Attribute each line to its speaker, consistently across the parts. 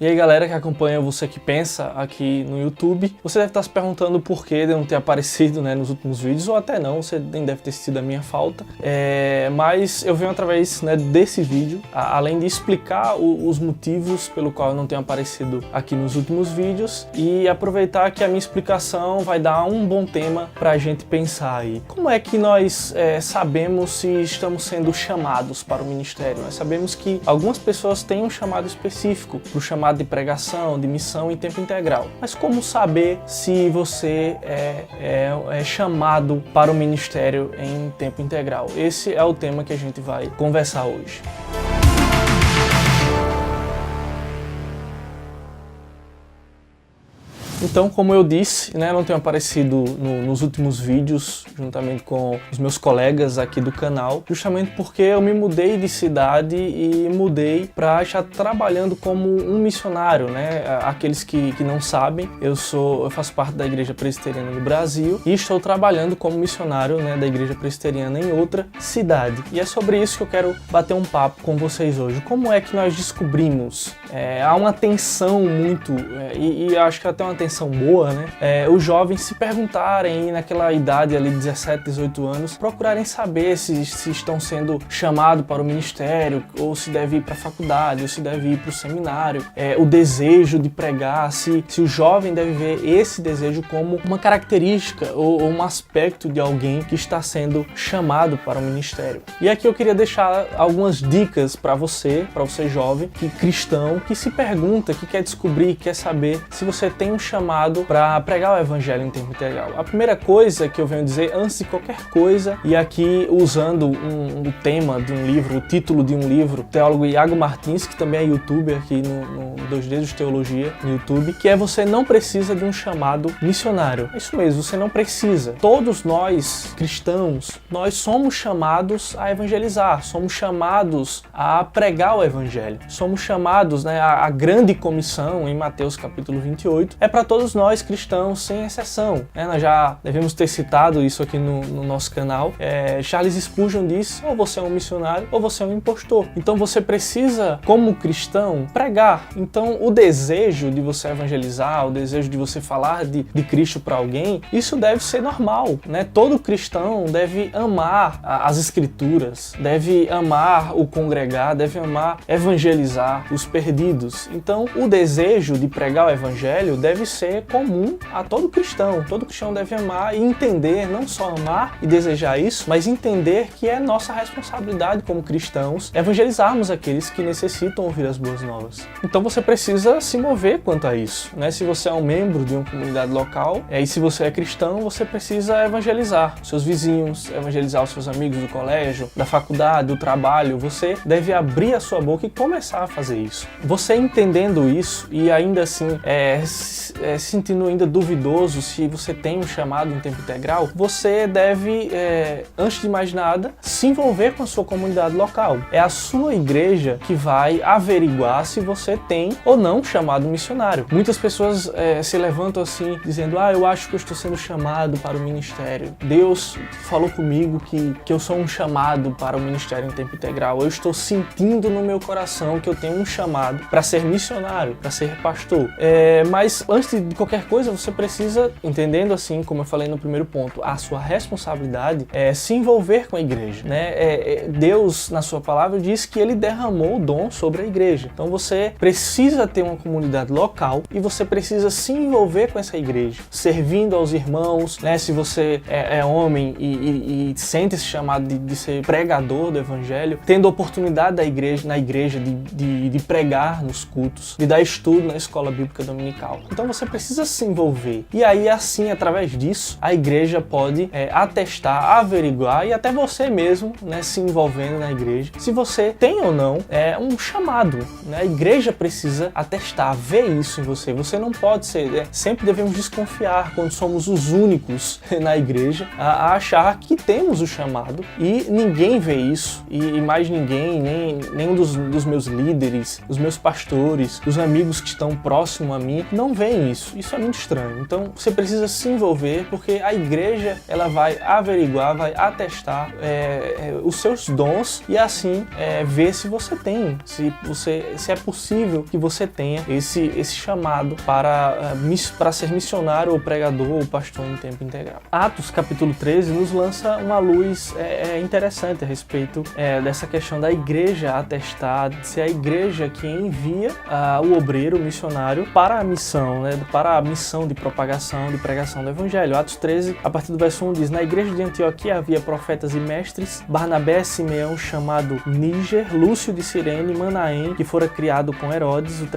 Speaker 1: E aí galera que acompanha Você Que Pensa aqui no YouTube, você deve estar se perguntando por que de eu não ter aparecido, né, nos últimos vídeos, ou até não, você nem deve ter sido a minha falta. Mas eu venho através, né, desse vídeo, além de explicar os motivos pelo qual eu não tenho aparecido aqui nos últimos vídeos, e aproveitar que a minha explicação vai dar um bom tema pra gente pensar aí. Como é que nós sabemos se estamos sendo chamados para o ministério? Nós sabemos que algumas pessoas têm um chamado específico, para o chamado de pregação, de missão em tempo integral. Mas como saber se você é chamado para o ministério em tempo integral? Esse é o tema que a gente vai conversar hoje. Então, como eu disse, né, não tenho aparecido nos últimos vídeos, juntamente com os meus colegas aqui do canal, justamente porque eu me mudei de cidade e mudei para estar trabalhando como um missionário, né? Aqueles que não sabem, eu faço parte da Igreja Presbiteriana do Brasil e estou trabalhando como missionário, né, da Igreja Presbiteriana em outra cidade. E é sobre isso que eu quero bater um papo com vocês hoje. Como é que nós descobrimos? Há uma tensão muito, e acho que até uma tensão boa, né? Os jovens se perguntarem, naquela idade ali, 17, 18 anos, procurarem saber se estão sendo chamados para o ministério, ou se deve ir para a faculdade, ou se deve ir para o seminário. O desejo de pregar, se o jovem deve ver esse desejo como uma característica ou um aspecto de alguém que está sendo chamado para o ministério. E aqui eu queria deixar algumas dicas para você jovem, cristão, que se pergunta, que quer descobrir, que quer saber se você tem um chamado para pregar o evangelho em tempo integral. A primeira coisa que eu venho dizer, antes de qualquer coisa, e aqui usando um tema de um livro, o título de um livro, o teólogo Iago Martins, que também é youtuber aqui no Dois Dedos de Teologia no YouTube, que é: você não precisa de um chamado missionário. É isso mesmo, você não precisa. Todos nós, cristãos, nós somos chamados a evangelizar, somos chamados a pregar o evangelho, somos chamados, né, a grande comissão em Mateus capítulo 28, é para todos nós cristãos, sem exceção. Nós já devemos ter citado isso aqui no nosso canal. Charles Spurgeon diz: ou você é um missionário ou você é um impostor. Então você precisa, como cristão, pregar. Então o desejo de você evangelizar, o desejo de você falar de Cristo para alguém, isso deve ser normal, né? Todo cristão deve amar as escrituras, deve amar o congregar, deve amar evangelizar os perdidos. Então o desejo de pregar o evangelho deve ser comum a todo cristão. Todo cristão deve amar e entender, não só amar e desejar isso, mas entender que é nossa responsabilidade como cristãos evangelizarmos aqueles que necessitam ouvir as boas novas. Então você precisa se mover quanto a isso, né? Se você é um membro de uma comunidade local, e se você é cristão, você precisa evangelizar seus vizinhos, evangelizar os seus amigos do colégio, da faculdade, do trabalho. Você deve abrir a sua boca e começar a fazer isso. Você entendendo isso e ainda assim se sentindo ainda duvidoso se você tem um chamado em tempo integral, você deve, antes de mais nada, se envolver com a sua comunidade local. É a sua igreja que vai averiguar se você tem ou não um chamado missionário. Muitas pessoas se levantam assim, dizendo: eu acho que eu estou sendo chamado para o ministério. Deus falou comigo que eu sou um chamado para o ministério em tempo integral. Eu estou sentindo no meu coração que eu tenho um chamado para ser missionário, para ser pastor. Mas antes de qualquer coisa, você precisa, entendendo assim, como eu falei no primeiro ponto, a sua responsabilidade é se envolver com a igreja, né? Deus, na sua palavra, diz que ele derramou o dom sobre a igreja. Então você precisa ter uma comunidade local e você precisa se envolver com essa igreja, servindo aos irmãos, né? Se você é homem e sente esse chamado de ser pregador do evangelho, tendo a oportunidade na igreja de pregar nos cultos, de dar estudo na escola bíblica dominical. Então você precisa se envolver. E aí, assim, através disso, a igreja pode atestar, averiguar, e até você mesmo, né, se envolvendo na igreja, se você tem ou não um chamado, né? A igreja precisa atestar, ver isso em você. Você não pode ser... sempre devemos desconfiar quando somos os únicos na igreja a achar que temos o chamado e ninguém vê isso, e mais ninguém, nenhum dos meus líderes, os meus meus pastores, os amigos que estão próximos a mim, não veem isso. Isso é muito estranho. Então você precisa se envolver, porque a igreja ela vai averiguar, vai atestar os seus dons e assim ver se você tem, se é possível que você tenha esse chamado para ser missionário ou pregador ou pastor em tempo integral. Atos capítulo 13 nos lança uma luz interessante a respeito dessa questão da igreja atestar, de ser a igreja que envia o obreiro, o missionário, para a missão, para a missão de propagação, de pregação do evangelho. Atos 13, a partir do verso 1 diz: na igreja de Antioquia havia profetas e mestres, Barnabé, Simeão, chamado Níger, Lúcio de Cirene, Manaém, que fora criado com Herodes, o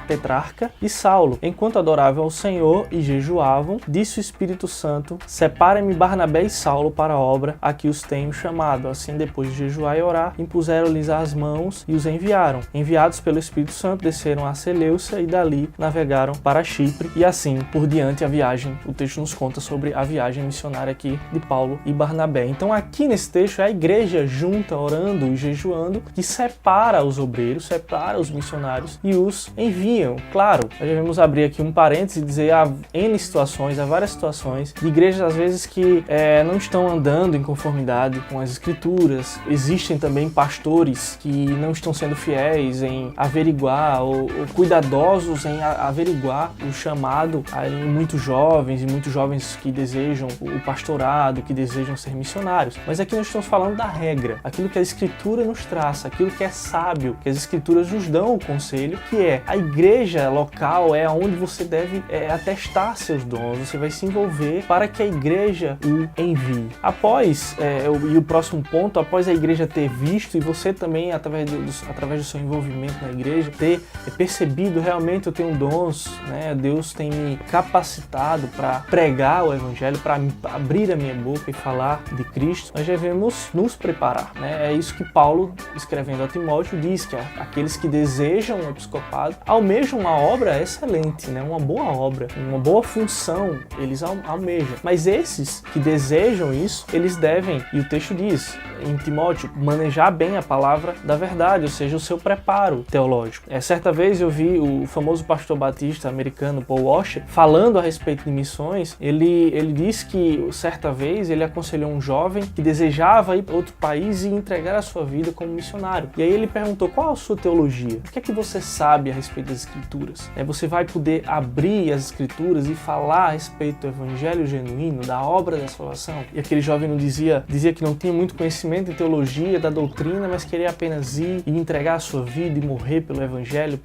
Speaker 1: tetrarca, e Saulo. Enquanto adoravam ao Senhor e jejuavam, disse o Espírito Santo: separem-me Barnabé e Saulo para a obra a que os tenho chamado. Assim, depois de jejuar e orar, impuseram-lhes as mãos e os enviaram. Enviados pelo Espírito Santo, desceram a Seleucia e dali navegaram para Chipre, e assim por diante a viagem. O texto nos conta sobre a viagem missionária aqui de Paulo e Barnabé. Então aqui nesse texto é a igreja junta, orando e jejuando, que separa os obreiros, separa os missionários e os enviam. Claro, nós devemos abrir aqui um parênteses e dizer há N situações, há várias situações de igrejas às vezes que não estão andando em conformidade com as escrituras. Existem também pastores que não estão sendo fiéis em averiguar ou cuidadosos em averiguar o chamado em muitos jovens que desejam o pastorado, que desejam ser missionários. Mas aqui nós estamos falando da regra, aquilo que a escritura nos traça, aquilo que é sábio, que as escrituras nos dão o conselho, que é a igreja local é onde você deve atestar seus dons, você vai se envolver para que a igreja o envie. E o próximo ponto, após a igreja ter visto e você também, através do seu envolvimento na igreja, ter percebido realmente eu tenho dons, Deus tem me capacitado para pregar o evangelho, para abrir a minha boca e falar de Cristo, nós devemos nos preparar. É isso que Paulo, escrevendo a Timóteo, diz que aqueles que desejam o episcopado almejam uma obra excelente, uma boa obra, uma boa função, eles almejam. Mas esses que desejam isso, eles devem, e o texto diz em Timóteo, manejar bem a palavra da verdade, ou seja, o seu preparo teológico. Certa vez eu vi o famoso pastor batista americano Paul Washer falando a respeito de missões. Ele disse que certa vez ele aconselhou um jovem que desejava ir para outro país e entregar a sua vida como missionário. E aí ele perguntou: qual a sua teologia? O que é que você sabe a respeito das escrituras? Você vai poder abrir as escrituras e falar a respeito do evangelho genuíno, da obra da salvação? E aquele jovem não dizia que não tinha muito conhecimento em teologia, da doutrina, mas queria apenas ir e entregar a sua vida e morrer pelo evangelho,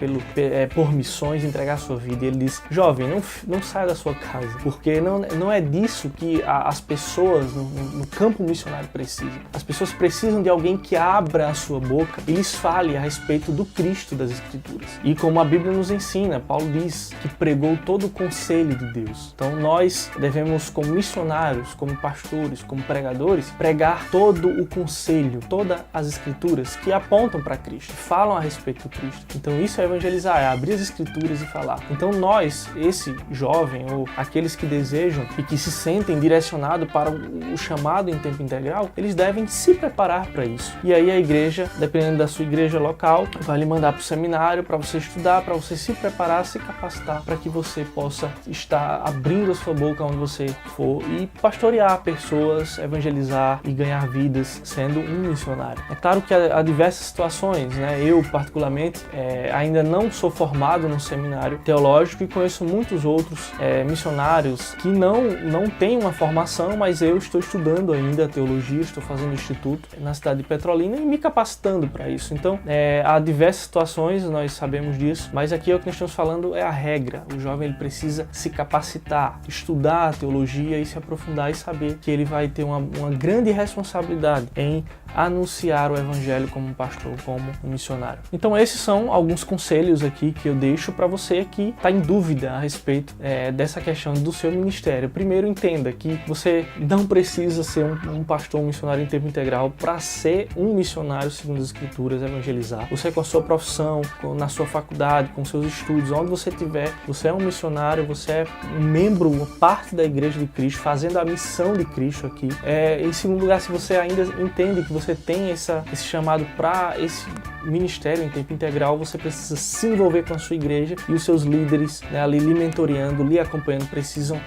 Speaker 1: por missões, entregar a sua vida. E ele disse: jovem, não saia da sua casa, porque não é disso que as pessoas no campo missionário precisam. As pessoas precisam de alguém que abra a sua boca e lhes fale a respeito do Cristo das Escrituras. E como a Bíblia nos ensina, Paulo diz que pregou todo o conselho de Deus. Então nós devemos, como missionários, como pastores, como pregadores, pregar todo o conselho, todas as Escrituras que apontam para Cristo, falam a respeito do Cristo. Então isso é evangelizar, é abrir as Escrituras e falar. Então nós, esse jovem ou aqueles que desejam e que se sentem direcionados para o chamado em tempo integral, eles devem se preparar para isso. E aí a igreja, dependendo da sua igreja local, vai lhe mandar para o seminário para você estudar, para você se preparar, se capacitar, para que você possa estar abrindo a sua boca onde você for e pastorear pessoas, evangelizar e ganhar vidas sendo um missionário. É claro que há diversas situações, Eu, particularmente, ainda não sou formado num seminário teológico e conheço muitos outros missionários que não têm uma formação, mas eu estou estudando ainda teologia, estou fazendo instituto na cidade de Petrolina e me capacitando para isso. Então, há diversas situações, nós sabemos disso, mas aqui o que nós estamos falando é a regra. O jovem ele precisa se capacitar, estudar a teologia e se aprofundar e saber que ele vai ter uma grande responsabilidade em anunciar o evangelho como um pastor, como um missionário. Então esses são alguns conselhos aqui que eu deixo para você que está em dúvida a respeito dessa questão do seu ministério. Primeiro, entenda que você não precisa ser um pastor, um missionário em tempo integral para ser um missionário segundo as escrituras, evangelizar. Você com a sua profissão, na sua faculdade, com seus estudos, onde você estiver, você é um missionário, você é um membro, uma parte da igreja de Cristo, fazendo a missão de Cristo aqui. Em segundo lugar, se você ainda entende que você tem esse chamado para ministério em tempo integral, você precisa se envolver com a sua igreja e os seus líderes, né, ali lhe mentoreando, lhe acompanhando, precisam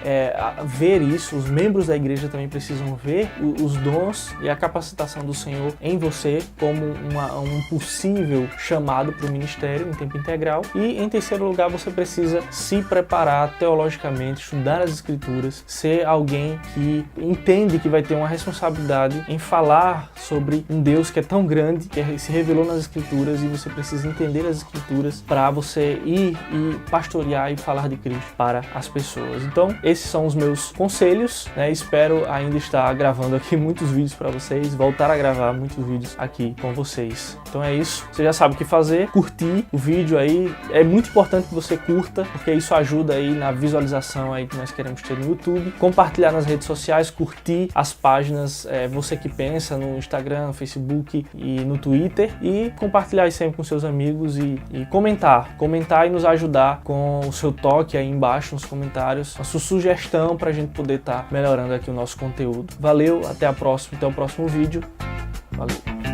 Speaker 1: ver isso. Os membros da igreja também precisam ver os dons e a capacitação do Senhor em você como um possível chamado para o ministério em tempo integral. E em terceiro lugar, você precisa se preparar teologicamente, estudar as Escrituras, ser alguém que entende que vai ter uma responsabilidade em falar sobre um Deus que é tão grande, que se revelou nas Escrituras, e você precisa entender as Escrituras para você ir e pastorear e falar de Cristo para as pessoas. Então, esses são os meus conselhos, né? Espero ainda estar gravando aqui muitos vídeos para vocês, voltar a gravar muitos vídeos aqui com vocês. Então é isso, você já sabe o que fazer, curtir o vídeo aí, é muito importante que você curta, porque isso ajuda aí na visualização aí que nós queremos ter no YouTube, compartilhar nas redes sociais, curtir as páginas, Você Que Pensa, no Instagram, no Facebook e no Twitter, e compartilhar aí sempre com seus amigos e comentar e nos ajudar com o seu toque aí embaixo nos comentários, a sua sugestão para a gente poder estar melhorando aqui o nosso conteúdo. Valeu, até o próximo vídeo. Valeu!